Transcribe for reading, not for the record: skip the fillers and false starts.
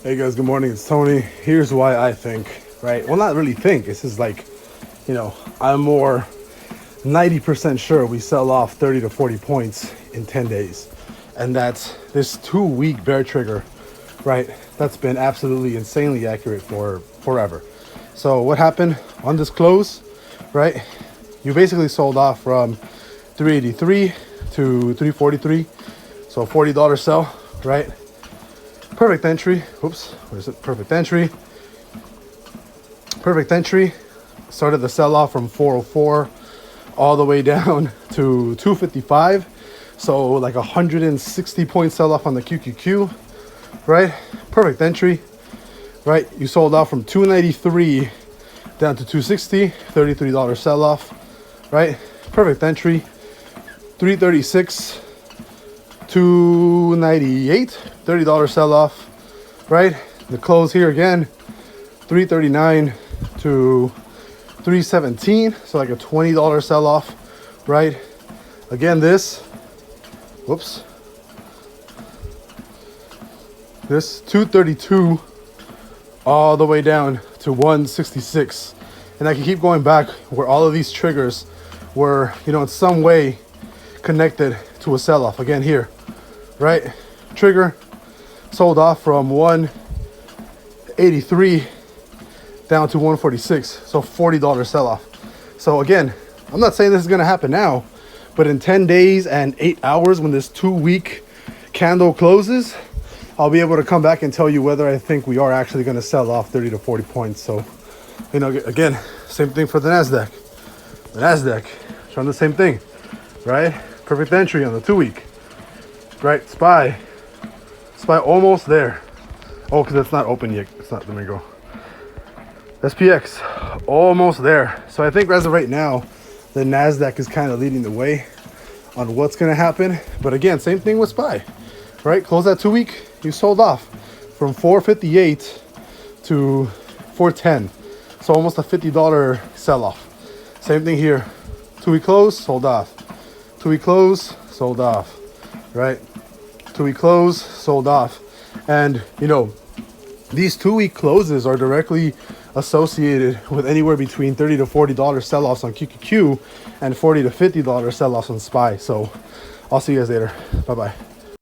Hey guys, good morning. It's Tony. Here's why I think, right? Well, not really think. This is like, I'm more 90% sure we sell off 30 to 40 points in 10 days. And that's this 2-week bear trigger, right? That's been absolutely insanely accurate for forever. So what happened on this close, right? You basically sold off from 383 to 343. So $40 sell, right? Perfect entry. Oops, where is it? Perfect entry. Perfect entry. Started the sell-off from 404 all the way down to 255. So like 160 point sell-off on the QQQ, right? Perfect entry, right? You sold off from 293 down to 260, $33 sell-off, right? Perfect entry. 336 298, $30 sell-off, right? The close here again, 339 to 317, so like a $20 sell-off, right? Again, this 232 all the way down to 166, and I can keep going back where all of these triggers were, in some way connected to a sell-off. Again here, right? Trigger sold off from 183 down to 146, so $40 sell-off. So again, I'm not saying this is going to happen now, but in 10 days and 8 hours, when this 2-week candle closes, I'll be able to come back and tell you whether I think we are actually going to sell off 30 to 40 points. So, again, same thing for the NASDAQ. The NASDAQ showing the same thing, right? Perfect entry on the 2-week, right? SPY almost there. Oh, because it's not open yet. It's not. Let me go. SPX almost there. So I think as of right now, the NASDAQ is kind of leading the way on what's going to happen. But again, same thing with SPY, right? Close that 2-week, you sold off from 458 to 410. So almost a $50 sell-off. Same thing here. 2-week close, sold off. 2-week close, sold off, right? 2-week close, sold off. And, these 2-week closes are directly associated with anywhere between $30 to $40 sell-offs on QQQ and $40 to $50 sell-offs on SPY. So I'll see you guys later. Bye-bye.